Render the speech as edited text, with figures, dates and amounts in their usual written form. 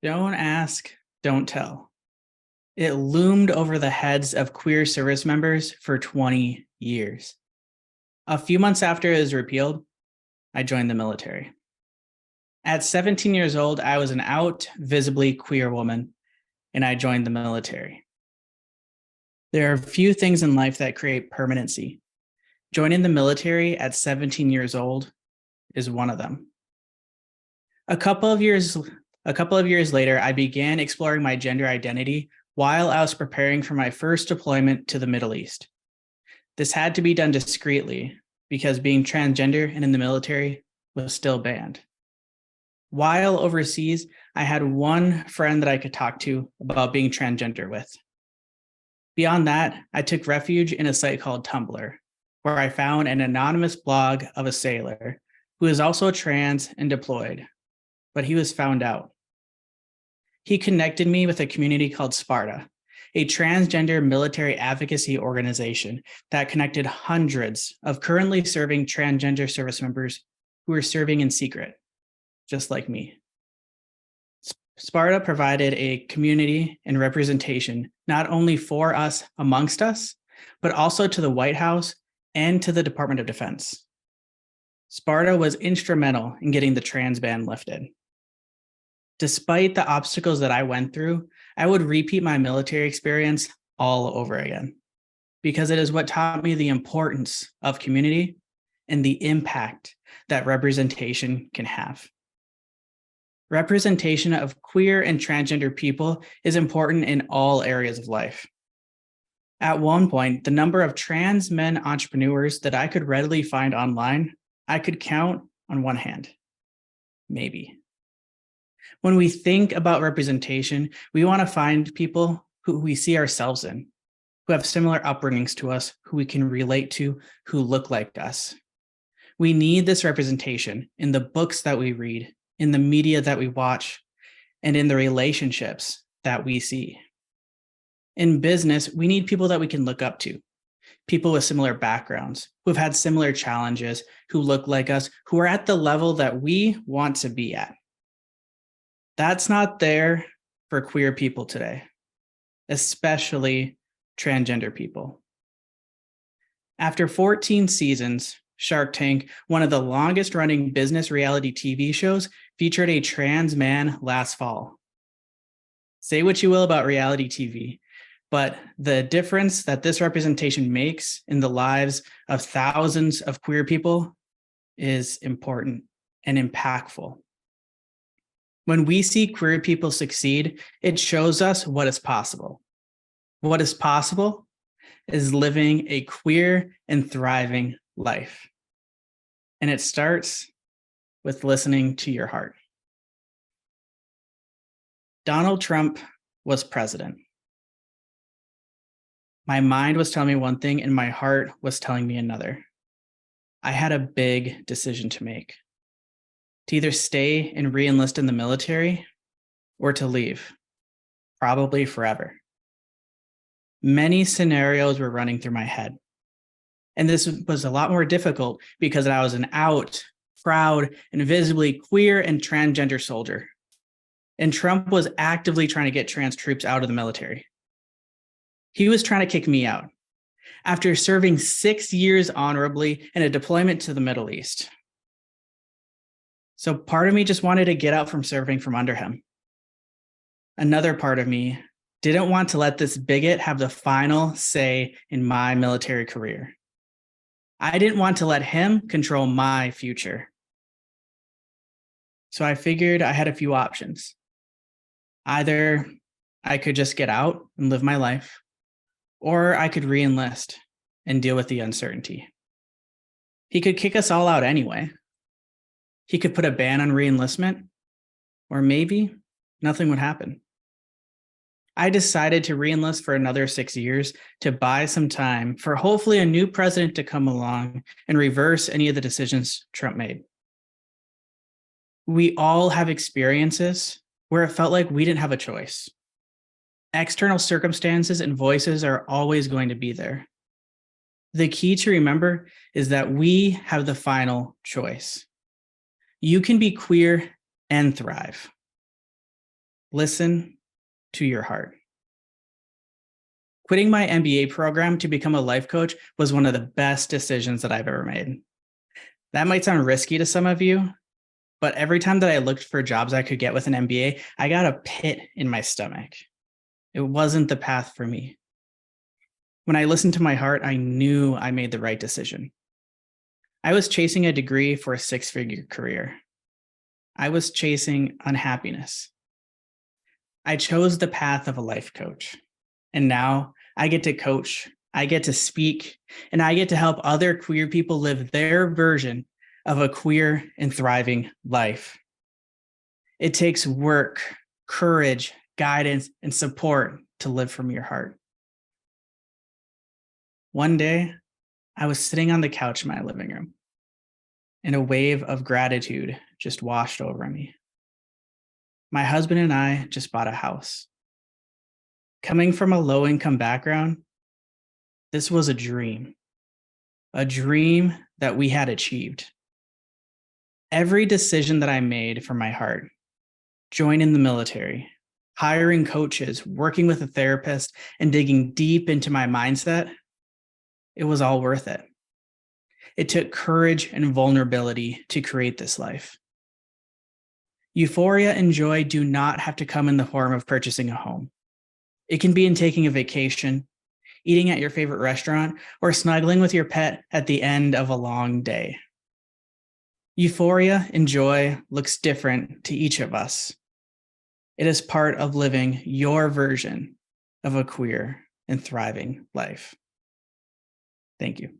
Don't ask, don't tell. It loomed over the heads of queer service members for 20 years. A few months after it was repealed, I joined the military. At 17 years old, I was an out, visibly queer woman, and I joined the military. There are few things in life that create permanency. Joining the military at 17 years old is one of them. A couple of years later, I began exploring my gender identity while I was preparing for my first deployment to the Middle East. This had to be done discreetly because being transgender and in the military was still banned. While overseas, I had one friend that I could talk to about being transgender with. Beyond that, I took refuge in a site called Tumblr, where I found an anonymous blog of a sailor who is also trans and deployed, but he was found out. He connected me with a community called Sparta, a transgender military advocacy organization that connected hundreds of currently serving transgender service members who were serving in secret, just like me. Sparta provided a community and representation not only for us amongst us, but also to the White House and to the Department of Defense. Sparta was instrumental in getting the trans ban lifted. Despite the obstacles that I went through, I would repeat my military experience all over again because it is what taught me the importance of community and the impact that representation can have. Representation of queer and transgender people is important in all areas of life. At one point, the number of trans men entrepreneurs that I could readily find online, I could count on one hand, maybe. When we think about representation, we want to find people who we see ourselves in, who have similar upbringings to us, who we can relate to, who look like us. We need this representation in the books that we read, in the media that we watch, and in the relationships that we see. In business, we need people that we can look up to, people with similar backgrounds, who have had similar challenges, who look like us, who are at the level that we want to be at. That's not there for queer people today, especially transgender people. After 14 seasons, Shark Tank, one of the longest running business reality TV shows, featured a trans man last fall. Say what you will about reality TV, but the difference that this representation makes in the lives of thousands of queer people is important and impactful. When we see queer people succeed, it shows us what is possible. What is possible is living a queer and thriving life. And it starts with listening to your heart. Donald Trump was president. My mind was telling me one thing and my heart was telling me another. I had a big decision to make. To either stay and re-enlist in the military or to leave, probably forever. Many scenarios were running through my head. And this was a lot more difficult because I was an out, proud, and visibly queer and transgender soldier. And Trump was actively trying to get trans troops out of the military. He was trying to kick me out after serving 6 years honorably in a deployment to the Middle East. So part of me just wanted to get out from serving from under him. Another part of me didn't want to let this bigot have the final say in my military career. I didn't want to let him control my future. So I figured I had a few options. Either I could just get out and live my life, or I could re-enlist and deal with the uncertainty. He could kick us all out anyway. He could put a ban on re-enlistment, or maybe nothing would happen. I decided to re-enlist for another 6 years to buy some time for hopefully a new president to come along and reverse any of the decisions Trump made. We all have experiences where it felt like we didn't have a choice. External circumstances and voices are always going to be there. The key to remember is that we have the final choice. You can be queer and thrive. Listen to your heart. Quitting my MBA program to become a life coach was one of the best decisions that I've ever made. That might sound risky to some of you, but every time that I looked for jobs I could get with an MBA, I got a pit in my stomach. It wasn't the path for me. When I listened to my heart, I knew I made the right decision. I was chasing a degree for a six-figure career. I was chasing unhappiness. I chose the path of a life coach. And now I get to coach, I get to speak, and I get to help other queer people live their version of a queer and thriving life. It takes work, courage, guidance, and support to live from your heart. One day, I was sitting on the couch in my living room, and a wave of gratitude just washed over me. My husband and I just bought a house. Coming from a low-income background, this was a dream that we had achieved. Every decision that I made from my heart, joining the military, hiring coaches, working with a therapist, and digging deep into my mindset, it was all worth it. It took courage and vulnerability to create this life. Euphoria and joy do not have to come in the form of purchasing a home. It can be in taking a vacation, eating at your favorite restaurant, or snuggling with your pet at the end of a long day. Euphoria and joy looks different to each of us. It is part of living your version of a queer and thriving life. Thank you.